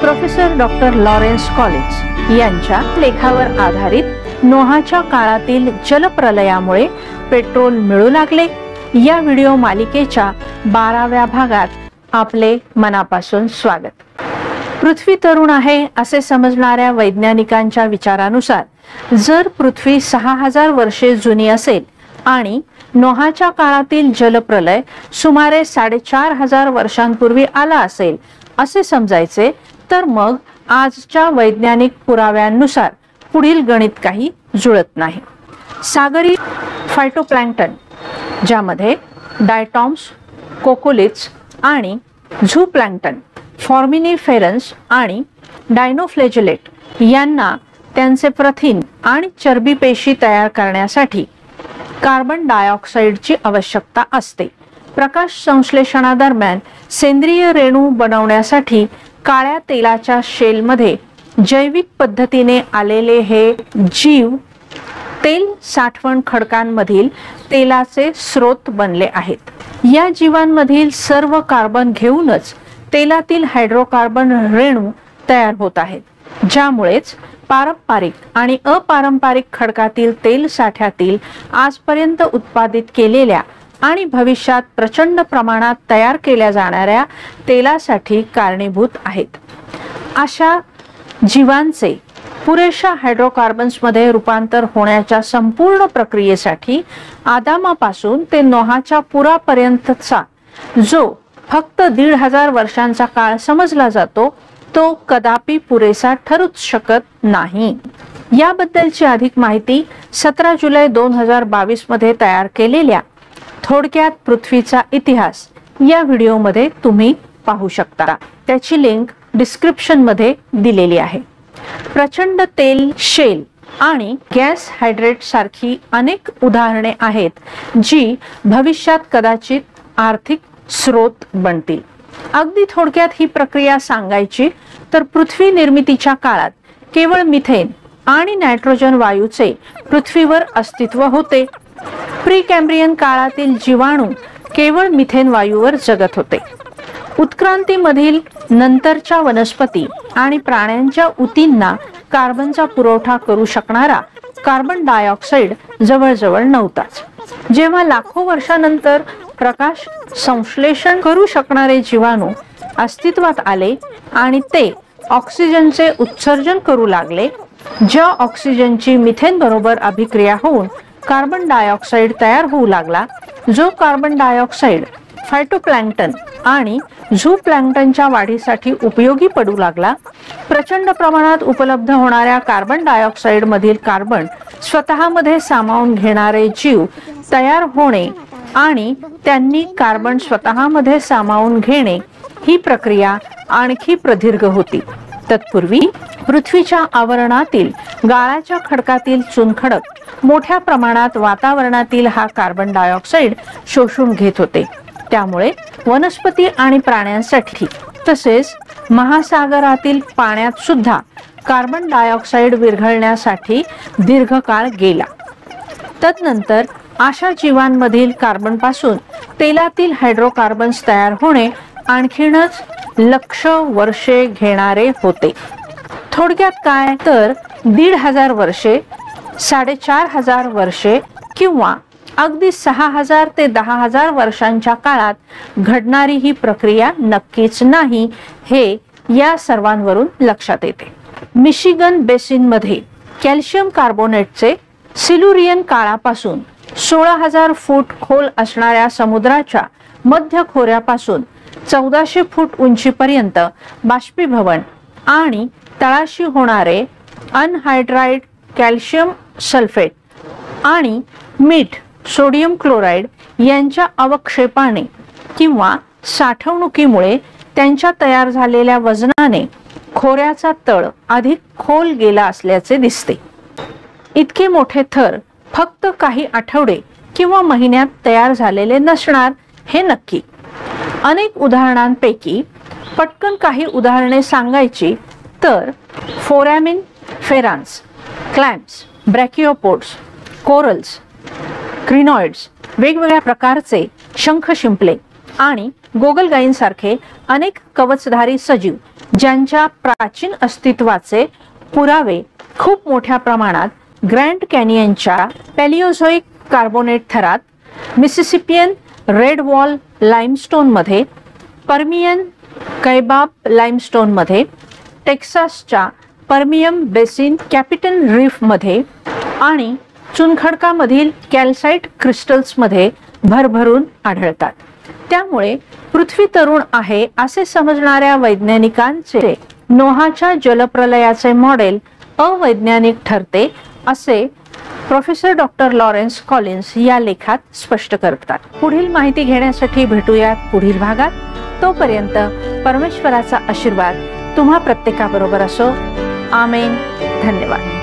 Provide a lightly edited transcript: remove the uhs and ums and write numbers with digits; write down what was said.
Professor doctor Lawrence Collins यांच्या लेखावर आधारित नोहाच्या काळातील जलप्रलयामुळे पेट्रोल मिळू लागले या व्हिडिओ मालिकेच्या 12व्या भागात आपले मनापासून स्वागत। पृथ्वी तरुण आहे असे समजणाऱ्या वैज्ञानिकांच्या विचारानुसार जर पृथ्वी 6000 वर्षे जुनी असेल आणि नोहाच्या काळातील जलप्रलय सुमारे 4500 वर्षांपूर्वी आला असेल असे समजायचे, तर मग आजच्या वैज्ञानिक पुराव्यांनुसार पुढील गणित काही जुळत नाही। सागरी फायटोप्लॅंक्टन ज्यामध्ये डायटॉम्स, कोकोलिथ्स आणि झूप्लॅंक्टन, फॉर्मिनिफेरन्स आणि डायनोफ्लेजेलेट यांना त्यांचे प्रथिन आणि चरबी पेशी तयार करण्यासाठी कार्बन डायऑक्साइडची आवश्यकता असते। प्रकाश संश्लेषणादरम्यान सेंद्रिय रेणू बनवण्यासाठी काळ्या तेलाच्या शेलमध्ये जैविक पद्धतीने आलेले हे जीव तेल साठवण खडकांमधील तेलाचे स्रोत बनले आहेत। या जीवांमधील सर्व कार्बन घेऊनच तेलातील हायड्रोकार्बन रेणू तयार होत आहेत, ज्यामुळेच पारंपरिक आणि अपारंपरिक खडकातील तेल साठ्यातील आजपर्यंत उत्पादित केलेल्या आणि भविष्यात प्रचंड प्रमाणात तयार केल्या जाणाऱ्या तेलासाठी कारणीभूत आहेत। अशा जीवांचे पुरेशा हायड्रोकार्बन्समध्ये रूपांतर होण्याच्या संपूर्ण प्रक्रियेसाठी आदामापासून ते नोहाच्या पुरापर्यंतचा जो फक्त 1500 वर्षांचा काळ समजला जातो तो कदापि पुरेसा ठरूच शकत नाही। याबद्दलची अधिक माहिती 17 जुलै 2022 मध्ये तयार केलेल्या थोडक्यात पृथ्वीचा इतिहास या व्हिडिओमध्ये तुम्ही पाहू शकता। त्याची लिंक डिस्क्रिप्शन मध्ये दिलेली आहे। प्रचंड तेल, शेल आणि गॅस हायड्रेट सारखी अनेक उदाहरणे आहेत जी भविष्यात कदाचित आर्थिक स्रोत बनतील। अगदी थोडक्यात ही प्रक्रिया सांगायची तर पृथ्वी निर्मितीच्या काळात केवळ मिथेन आणि नायट्रोजन वायूचे पृथ्वीवर अस्तित्व होते। प्री कॅम्ब्रियन काळातील जीवाणू केवळ मिथेन वायूवर जगत होते। उत्क्रांतीमधील नंतरच्या वनस्पती आणि प्राण्यांच्या ऊतींना कार्बनचा पुरवठा करू शकणारा कार्बन डायऑक्साइड जवळजवळ नव्हताच। जेव्हा लाखो वर्षानंतर प्रकाश संश्लेषण करू शकणारे जीवाणू अस्तित्वात आले आणि ते ऑक्सिजनचे उत्सर्जन करू लागले, ज्या ऑक्सिजनची मिथेन बरोबर अभिक्रिया होऊन कार्बन डायऑक्साइड तयार होऊ लागला, जो कार्बन डायऑक्साइड फायटोप्लॅंक्टन आणि झूप्लॅंक्टनच्या वाढीसाठी उपयोगी पडू लागला। प्रचंड प्रमाणात उपलब्ध होणाऱ्या कार्बन डायऑक्साइड मधील कार्बन स्वतःमध्ये सामावून घेणारे जीव तयार होणे आणि त्यांनी कार्बन स्वतःमध्ये सामावून घेणे ही प्रक्रिया आणखी प्रदीर्घ होती। तत्पूर्वी पृथ्वीच्या आवरणातील गाळाच्या खडकातील चुनखडक मोठ्या प्रमाणात वातावरणातील हा कार्बन डायऑक्साइड शोषून घेत होते। त्यामुळे वनस्पती आणि प्राण्यांसाठी तसेच महासागरातील पाण्यात सुद्धा कार्बन डायऑक्साइड विरघळण्यासाठी दीर्घकाळ गेला। तदनंतर अशा जीवांमधील कार्बन पासून तेलातील हायड्रोकार्बन्स तयार होणे आणखीनच लक्ष वर्षे घेणारे होते। थोडक्यात काय तर 1500 वर्षे, 4500 वर्षे किंवा अगदी 6000 ते 10000 वर्षांच्या काळात घडणारी ही प्रक्रिया नक्कीच नाही, हे या सर्वांवरून लक्षात येते। मिशिगन बेसिन मध्ये कॅल्शियम कार्बोनेटचे सिल्युरियन काळापासून 16000 फूट खोल असणाऱ्या समुद्राच्या मध्य खोऱ्यापासून 1400 फूट उंचीपर्यंत बाष्पीभवन आणि तळाशी होणारे अनहायड्राइड कॅल्शियम सल्फेट आणि मीठ सोडियम क्लोराईड यांच्या अवक्षेपाने किंवा साठवणुकीमुळे त्यांच्या तयार झालेल्या वजनाने खोऱ्याचा तळ अधिक खोल गेला असल्याचे दिसते। इतके मोठे थर फक्त काही आठवडे किंवा महिन्यात तयार झालेले नसणार हे नक्की। अनेक उदाहरणांपैकी पटकन काही उदाहरणे सांगायची तर फोरॅमिन फेरान्स, क्लॅम्प्स, ब्रॅकिओपोड्स, कोरल्स, क्रिनॉइड्स, वेगवेगळ्या प्रकारचे शंख शिंपले आणि गोगलगायींसारखे अनेक कवचधारी सजीव ज्यांच्या प्राचीन अस्तित्वाचे पुरावे खूप मोठ्या प्रमाणात ग्रँड कॅनियनच्या पॅलिओझोइक कार्बोनेट थरात, मिसिसिपियन रेड वॉल लाइमस्टोन मध्ये, पर्मियन कैबाब लाइमस्टोन मध्ये, टेक्सासच्या पर्मियम बेसिन कॅपिटन रीफ मध्ये आणि चुनखडकामधील कॅल्साइट क्रिस्टल्स मध्ये भरभरून आढळतात. त्यामुळे पृथ्वी तरुण आहे असे समजणाऱ्या वैज्ञानिकांचे नोहाच्या जलप्रलयाचे मॉडेल अवैज्ञानिक ठरते असे प्रोफेसर डॉक्टर लॉरेन्स कॉलिन्स या लेखात स्पष्ट करतात. पुढील माहिती घेण्यासाठी भेटूयात पुढील भागात. तोपर्यंत परमेश्वराचा आशीर्वाद तुम्हा प्रत्येकाबरोबर असो. आमेन. धन्यवाद.